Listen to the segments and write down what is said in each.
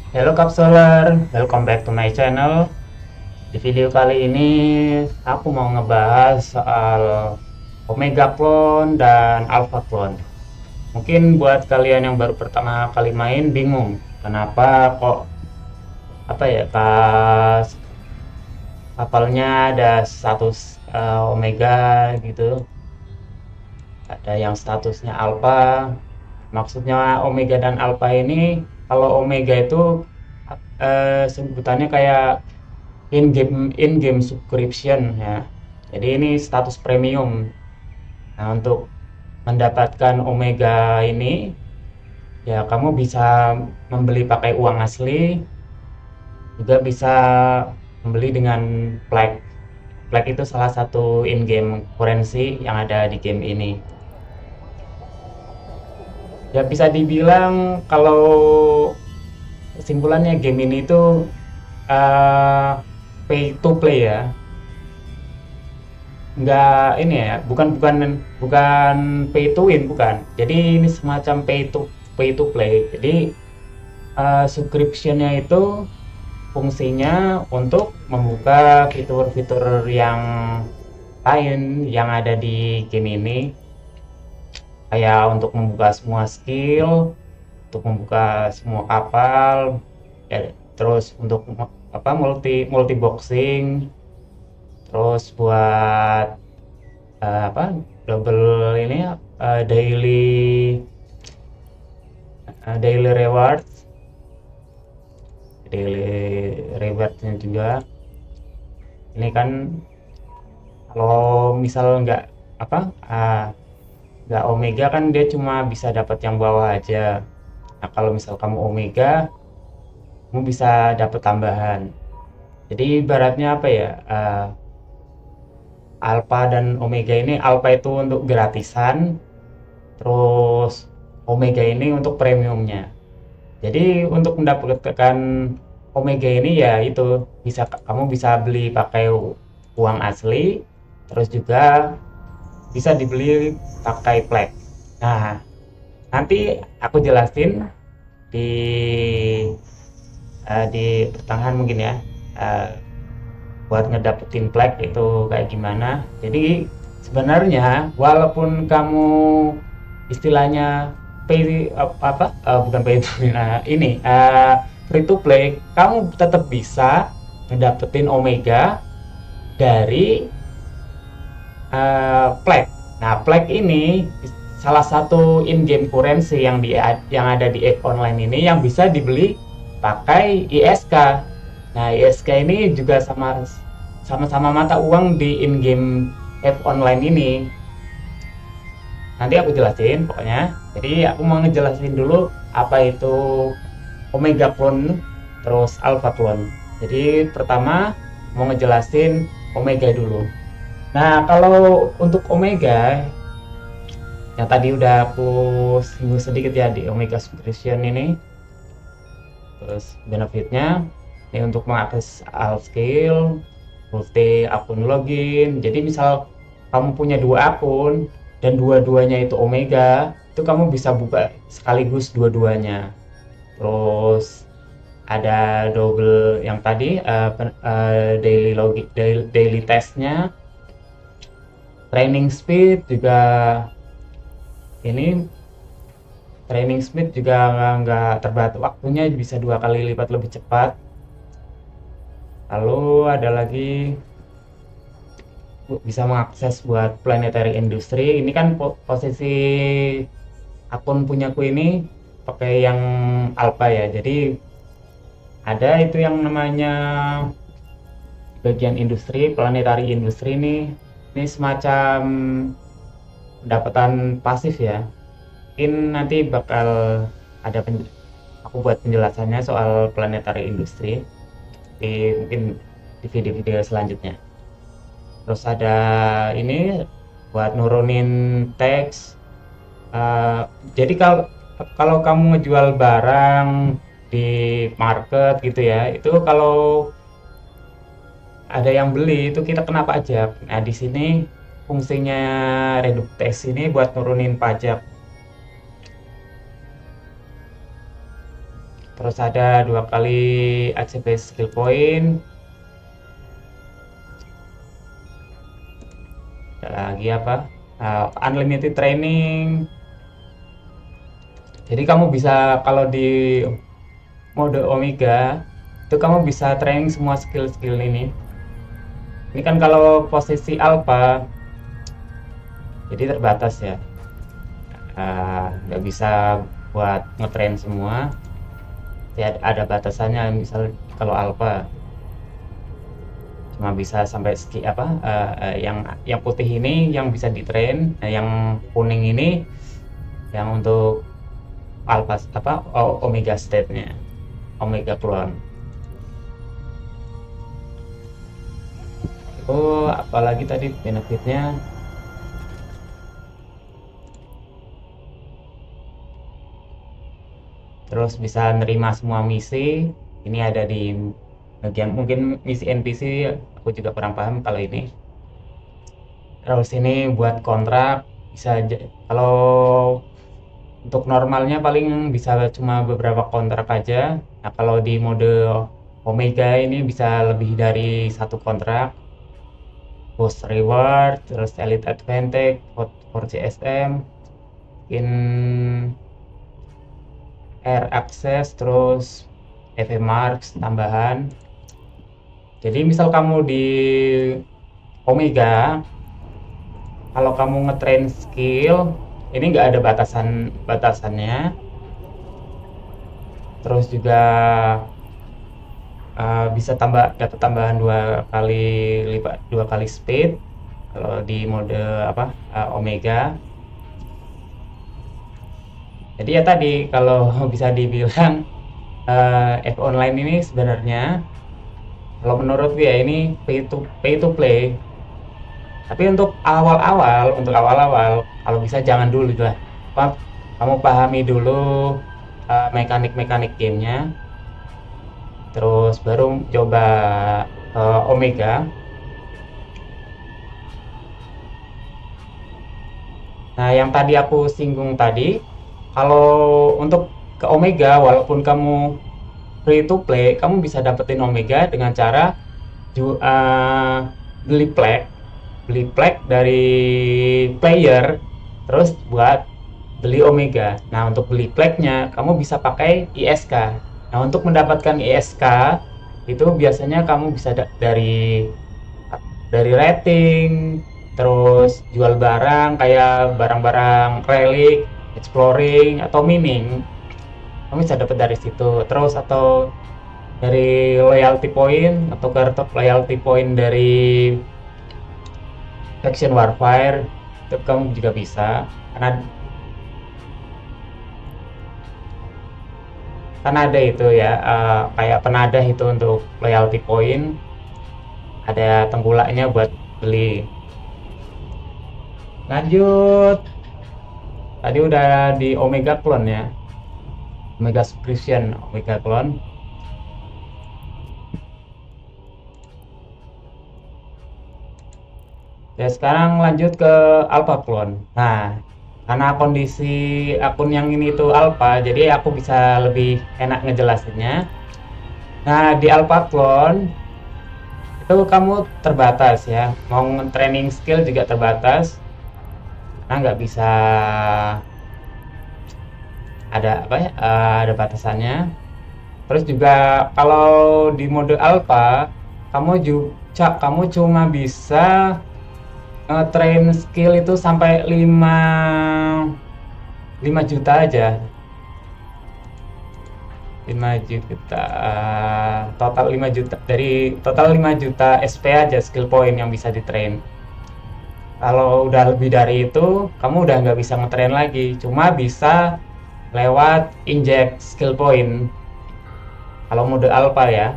Hello Capsuler, welcome back to my channel. Di video kali ini aku mau ngebahas soal Omega Clone dan Alpha Clone. Mungkin buat kalian yang baru pertama kali main bingung, kenapa kok pas kapalnya ada status Omega gitu, ada yang statusnya Alpha. Maksudnya Omega dan Alpha ini, kalau Omega itu sebutannya kayak in game subscription ya. Jadi ini status premium. Nah, untuk mendapatkan Omega ini ya kamu bisa membeli pakai uang asli, juga bisa membeli dengan flag. Flag itu salah satu in-game currency yang ada di game ini. Ya bisa dibilang kalau kesimpulannya game ini tuh uh, pay to play ya. Nggak ini ya, bukan bukan bukan pay to win, bukan. Jadi ini semacam pay to play. Jadi subscriptionnya itu fungsinya untuk membuka fitur-fitur yang lain yang ada di game ini, kayak untuk membuka semua skill, untuk membuka semua kapal ya, terus untuk multi boxing, terus buat double ini daily rewards, juga. Ini kan kalau misal apa uh, nggak Omega kan dia cuma bisa dapat yang bawah aja. Nah, kalau misal kamu Omega, kamu bisa dapat tambahan. Jadi ibaratnya apa ya, Alpha dan Omega ini, Alpha itu untuk gratisan, terus Omega ini untuk premiumnya. Jadi untuk mendapatkan Omega ini ya itu kamu bisa beli pakai uang asli, terus juga bisa dibeli pakai plat. Nah, nanti aku jelasin di pertengahan mungkin ya, uh, buat ngedapetin flag itu kayak gimana. Jadi sebenarnya walaupun kamu istilahnya bukan pay to win, ini free to play, kamu tetap bisa ngedapetin Omega dari flag. Nah, flag ini salah satu in-game currency yang ada di Eve Online ini yang bisa dibeli pakai ISK. Nah, ISK ini juga sama-sama mata uang di in-game Eve Online ini. Nanti aku jelasin pokoknya. Jadi aku mau ngejelasin dulu apa itu Omega Clone terus Alpha Clone. Jadi pertama mau ngejelasin Omega dulu. Nah, kalau untuk Omega yang tadi udah aku singgung sedikit ya di Omega Subscription ini, terus benefitnya ini untuk mengakses all skill, multi akun login. Jadi misal kamu punya dua akun dan dua-duanya itu Omega, itu kamu bisa buka sekaligus dua-duanya. Terus ada double yang tadi, daily testnya, training speed juga. Ini training speed juga nggak terbatas waktunya, bisa 2 kali lipat lebih cepat. Lalu ada lagi bisa mengakses buat planetary industry. Ini kan posisi akun punyaku ini pakai yang alpha ya. Jadi ada itu yang namanya bagian industri, planetary industri ini. Ini semacam pendapatan pasif ya. Mungkin nanti bakal ada aku buat penjelasannya soal planetary industry mungkin di video-video selanjutnya. Terus ada ini buat nurunin teks. Jadi kalau kalau kamu ngejual barang di market gitu ya, itu kalau ada yang beli itu kita kena pajak. Nah, di sini fungsinya redup tax ini buat nurunin pajak. terus ada 2 kali ACP skill point, ada lagi apa, unlimited training. Jadi kamu bisa, kalau di mode Omega itu kamu bisa training semua skill-skill ini. Ini kan kalau posisi alpha jadi terbatas ya, nggak bisa buat ngetrain semua ya, ada batasannya. Misal kalau alpha cuma bisa sampai yang putih ini yang bisa ditrain, nah yang kuning ini yang untuk alpha omega state nya, omega clone. Apalagi tadi benefitnya, terus bisa nerima semua misi. Ini ada di bagian mungkin misi NPC, aku juga kurang paham kalau ini. Terus ini buat kontrak, bisa kalau untuk normalnya paling bisa cuma beberapa kontrak aja. Nah kalau di mode Omega ini bisa lebih dari satu kontrak. Boost reward, terus elite advantage for CSM, in air access, terus EV marks tambahan. Jadi misal kamu di Omega, kalau kamu ngetrain skill ini nggak ada batasannya. Terus juga bisa dapat tambahan 2 kali speed kalau di mode Omega. Jadi ya tadi kalau bisa dibilang F online ini sebenarnya kalau menurut ya ini pay to play. Tapi untuk awal-awal kalau bisa jangan dulu lah. Kamu pahami dulu mekanik-mekanik gamenya, terus baru coba Omega. Nah yang tadi aku singgung tadi, kalau untuk ke Omega walaupun kamu free to play, kamu bisa dapetin Omega dengan cara beli plek dari player, terus buat beli Omega. Nah untuk beli pleknya kamu bisa pakai ISK. Nah untuk mendapatkan ISK itu biasanya kamu bisa dari rating, terus jual barang kayak barang-barang relik, exploring atau mining. Kamu bisa dapat dari situ. Terus atau dari loyalty point atau kartu loyalty point dari faction warfare itu kamu juga bisa, karena ada itu ya, kayak penadah itu untuk loyalty point, ada tengkulaknya buat beli. Lanjut, tadi udah di Omega Clone ya, Omega Subscription, Omega Clone. Ya sekarang lanjut ke Alpha Clone. Nah karena kondisi akun yang ini tuh Alpha, jadi aku bisa lebih enak ngejelasinnya. Nah di Alpha Clone itu kamu terbatas ya, mau training skill juga terbatas karena nggak bisa, ada batasannya. Terus juga kalau di mode alpha kamu cuma bisa train skill itu sampai 5 juta aja. 5 juta, total 5 juta, dari total 5 juta SP aja skill point yang bisa di train. Kalau udah lebih dari itu kamu udah nggak bisa ngetrain lagi, cuma bisa lewat inject skill point kalau mode alpha ya.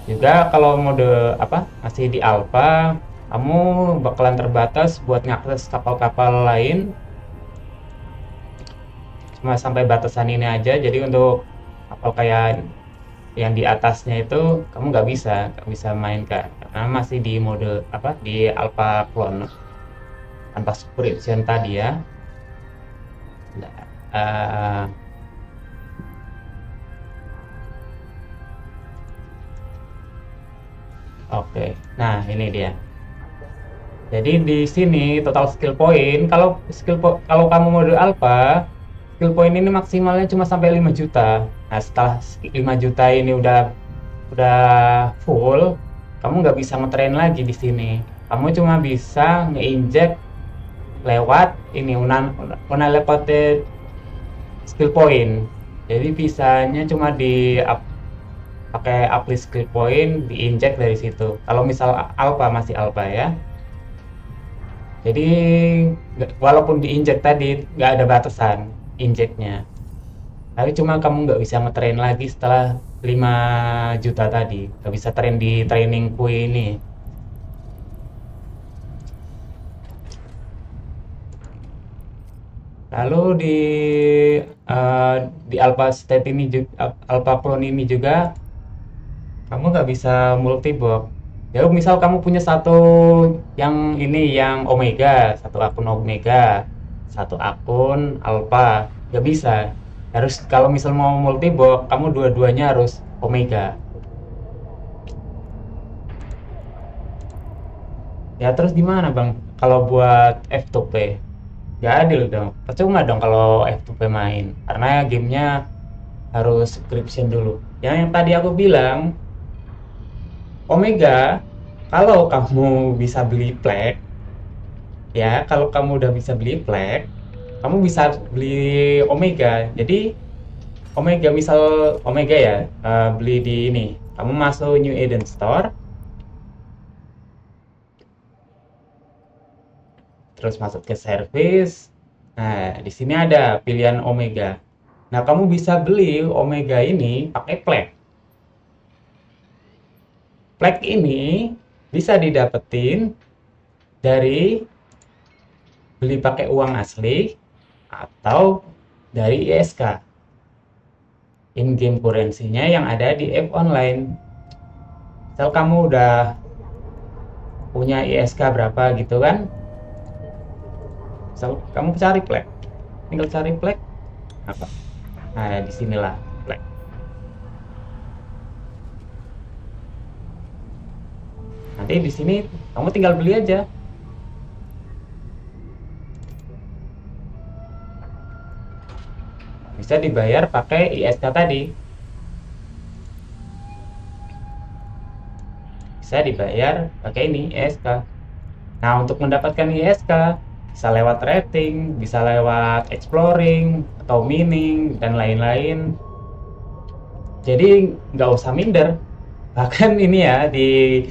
Juga kalau mode masih di alpha, kamu bakalan terbatas buat ngakses kapal-kapal lain, cuma sampai batasan ini aja. Jadi untuk kapal kayak yang di atasnya itu kamu nggak bisa mainkan karena masih di mode di alpha clone tanpa subscription tadi ya. Nah, Oke, nah ini dia. Jadi di sini total skill point, kalau kamu mode alpha, skill point ini maksimalnya cuma sampai 5 juta. Nah, setelah 5 juta ini udah full, kamu nggak bisa ngetrain lagi di sini. Kamu cuma bisa ngeinjek lewat ini unallocated skill point. Jadi bisanya cuma pakai uplist skill point diinjek dari situ. Kalau misal alpha masih alpha ya. Jadi walaupun diinjek tadi nggak ada batasan injeknya. Tapi cuma kamu nggak bisa ngetrain lagi setelah 5 juta tadi. Nggak bisa train di training kui ini. Lalu di Alpha State ini juga, Alpha Clone ini juga kamu nggak bisa multi box. Ya misal kamu punya satu yang Omega, satu akun Omega, satu akun Alpha, nggak bisa. Harus kalau misal mau multi box, kamu dua-duanya harus Omega. Ya terus gimana bang? Kalau buat F2P? Nggak adil dong. Percuma dong kalau F2P main. Karena gamenya harus subscription dulu. Yang tadi aku bilang, Omega, kalau kamu bisa beli flag, ya kalau kamu udah bisa beli flag, kamu bisa beli Omega. Jadi Omega misal Omega ya, beli di ini. Kamu masuk New Eden Store, terus masuk ke service. Nah, di sini ada pilihan Omega. Nah, kamu bisa beli Omega ini pakai flag. Flag ini bisa didapetin dari beli pakai uang asli atau dari ISK. In-game currency-nya yang ada di app online. Misal kamu udah punya ISK berapa gitu kan? Misal kamu cari flag. Tinggal cari flag apa? Nah, disinilah flag. Nanti di sini kamu tinggal beli aja. Bisa dibayar pakai ISK tadi. Bisa dibayar pakai ini ISK. Nah, untuk mendapatkan ISK bisa lewat rating, bisa lewat exploring atau mining dan lain-lain. Jadi nggak usah minder. Bahkan ini ya di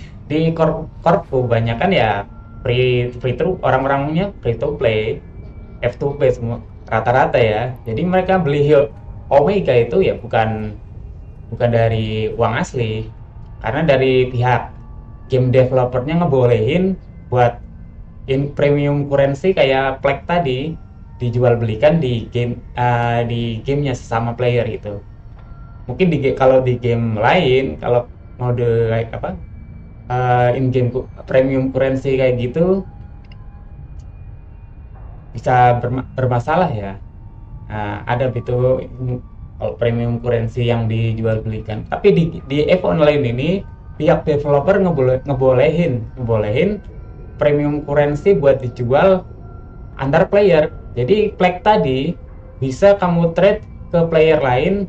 korpku banyak kan ya free to orang-orangnya free to play, F2P semua rata-rata ya. Jadi mereka beli Omega itu ya bukan dari uang asli, karena dari pihak game developernya ngebolehin buat premium currency kayak flag tadi dijual belikan di gamenya sesama player itu. Mungkin kalau di game lain, kalau mode like apa in game premium currency kayak gitu bisa bermasalah ya. Nah, ada itu kalau premium currency yang dijual belikan. Tapi di F online ini pihak developer ngebolehin premium currency buat dijual antar player. Jadi flag tadi bisa kamu trade ke player lain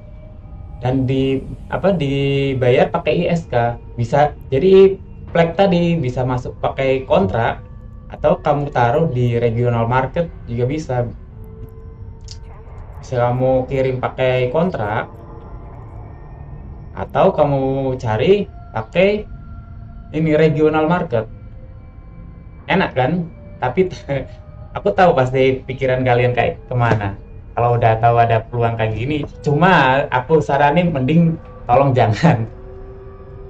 dan dibayar pakai ISK. Bisa jadi flag tadi bisa masuk pakai kontrak atau kamu taruh di regional market juga bisa. Bisa kamu kirim pakai kontrak atau kamu cari pakai ini regional market. Enak kan? Tapi aku tahu pasti pikiran kalian kayak kemana kalau udah tahu ada peluang kayak gini. Cuma aku saranin mending tolong jangan.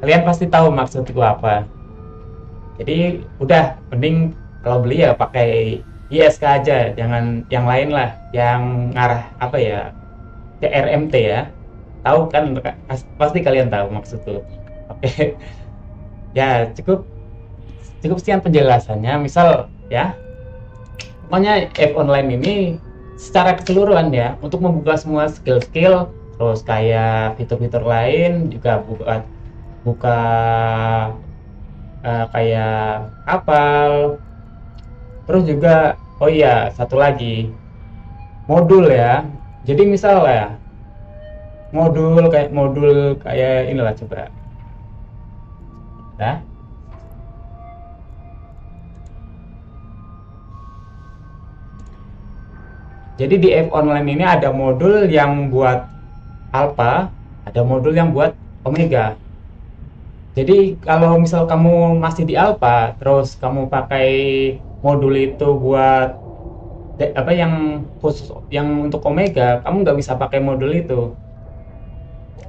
Kalian pasti tahu maksudku apa. Jadi udah mending kalau beli ya pakai ISK aja, jangan yang lain lah, yang ngarah apa ya, ke RMT ya. Tahu kan, pasti kalian tahu maksudku. Oke. Ya cukup sekian penjelasannya. Misal ya, pokoknya app online ini secara keseluruhan ya, untuk membuka semua skill-skill, terus kayak fitur-fitur lain juga buka kayak kapal. Terus juga, oh iya, satu lagi, modul ya. Jadi misal ya, modul kayak inilah coba. Nah, jadi di F online ini ada modul yang buat alpha, ada modul yang buat omega. Jadi kalau misal kamu masih di alpha, terus kamu pakai modul itu buat apa yang khusus yang untuk omega, kamu nggak bisa pakai modul itu.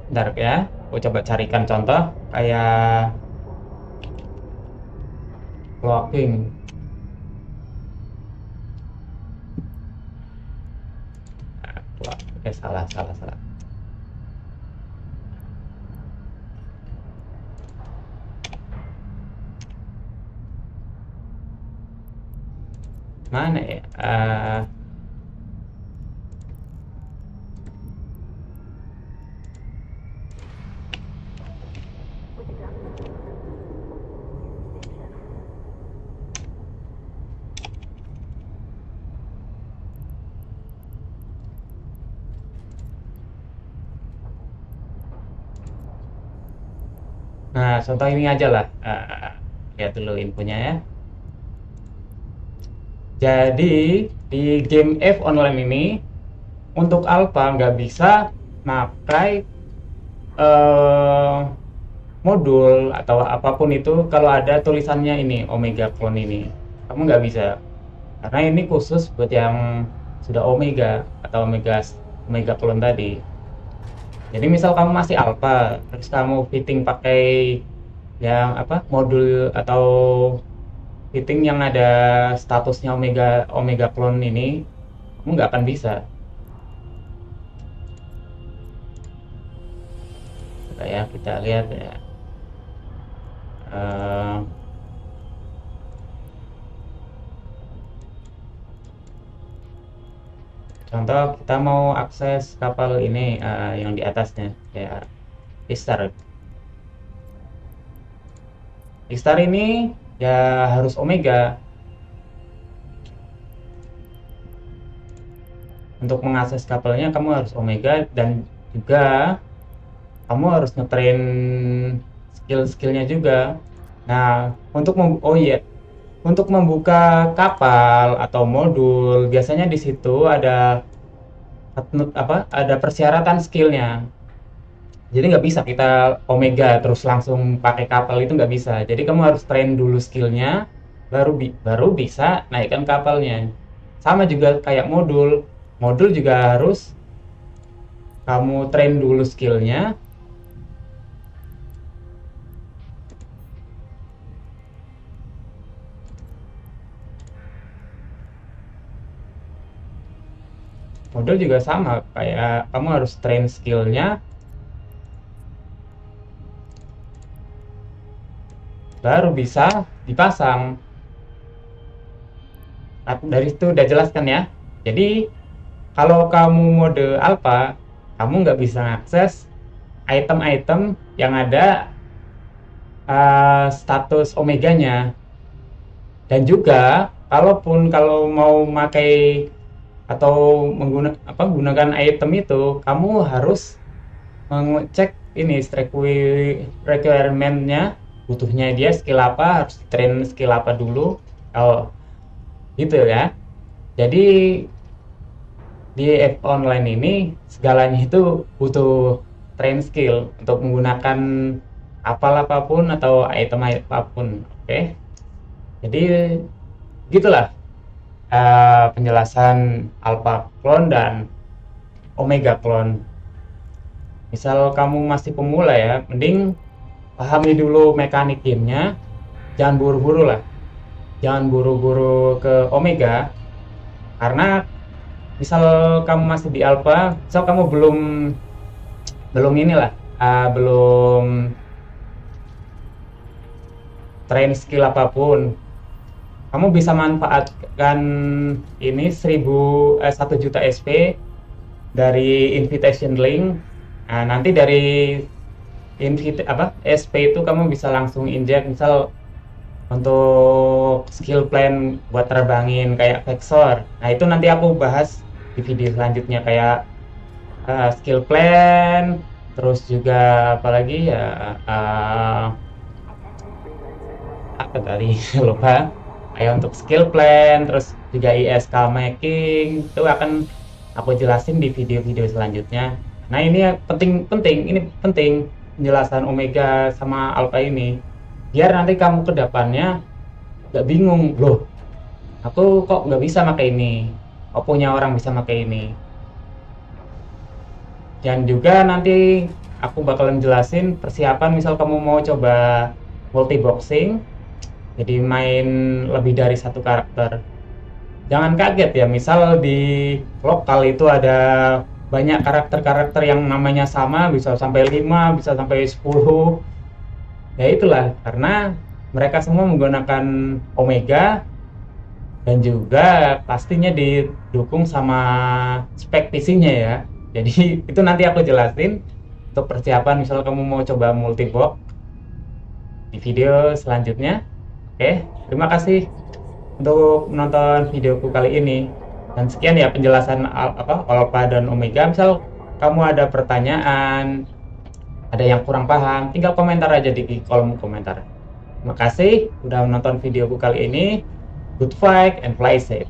Bentar ya, aku coba carikan contoh kayak clocking. Salah, salah, salah. Mana ya? Nah, contoh ini aja lah. Lihat dulu infonya ya. Jadi di game F online ini untuk alpha nggak bisa pakai modul atau apapun itu kalau ada tulisannya ini omega clone ini. Kamu nggak bisa karena ini khusus buat yang sudah omega atau omega clone tadi. Jadi misal kamu masih alpha terus kamu fitting pakai yang apa modul atau fitting yang ada statusnya omega omega clone ini, kamu nggak akan bisa. Coba ya kita lihat ya. Eh, contoh kita mau akses kapal ini yang di atasnya ya, Istar. Istar ini ya harus omega. Untuk mengakses kapalnya kamu harus omega dan juga kamu harus ngetrain skill-skillnya juga. Nah, oh iya, untuk membuka kapal atau modul biasanya di situ ada apa? Ada persyaratan skillnya. Jadi nggak bisa kita omega terus langsung pakai kapal itu nggak bisa. Jadi kamu harus train dulu skillnya, baru bisa naikkan kapalnya. Sama juga kayak modul. Modul juga harus kamu train dulu skillnya. Modul juga sama, kayak kamu harus train skillnya, baru bisa dipasang. Nah, dari itu udah jelaskan ya. Jadi kalau kamu mode alpha, kamu nggak bisa akses item-item yang ada status omeganya. Dan juga kalau mau pakai atau menggunakan item itu, kamu harus mengecek ini requirement-nya, butuhnya dia skill apa, harus train skill apa dulu. Oh, gitu ya. Jadi di F online ini segalanya itu butuh train skill untuk menggunakan kapal apapun atau item apapun. Oke. Jadi gitulah penjelasan alpha clone dan omega clone. Misal kamu masih pemula ya, mending pahami dulu mekanik gamenya, jangan buru-buru lah, jangan buru-buru ke omega, karena misal kamu masih di alpha, misal kamu belum inilah, belum train skill apapun, kamu bisa manfaatkan ini 1 juta SP dari invitation link. Nah, nanti dari SP itu kamu bisa langsung injek misal untuk skill plan buat terbangin kayak Vexor. Nah, itu nanti aku bahas di video selanjutnya kayak skill plan, terus juga apalagi ya apa tadi lupa. Kayak untuk skill plan, terus juga ISK making itu akan aku jelasin di video-video selanjutnya. Nah, ini ya penting penjelasan Omega sama Alpha ini biar nanti kamu ke depannya nggak bingung loh, aku kok nggak bisa pakai ini, kok punya orang bisa pakai ini. Dan juga nanti aku bakalan jelasin persiapan misal kamu mau coba multi boxing, jadi main lebih dari satu karakter. Jangan kaget ya, misal di lokal itu ada banyak karakter-karakter yang namanya sama, bisa sampai 5, bisa sampai 10. Ya itulah, karena mereka semua menggunakan Omega dan juga pastinya didukung sama spek PC-nya ya. Jadi itu nanti aku jelasin untuk persiapan misal kamu mau coba multibox di video selanjutnya. Oke, terima kasih untuk menonton videoku kali ini. Dan sekian ya penjelasan Alpha dan Omega. Misal kamu ada pertanyaan, ada yang kurang paham, tinggal komentar aja di kolom komentar. Terima kasih udah menonton videoku kali ini. Good fight and fly safe.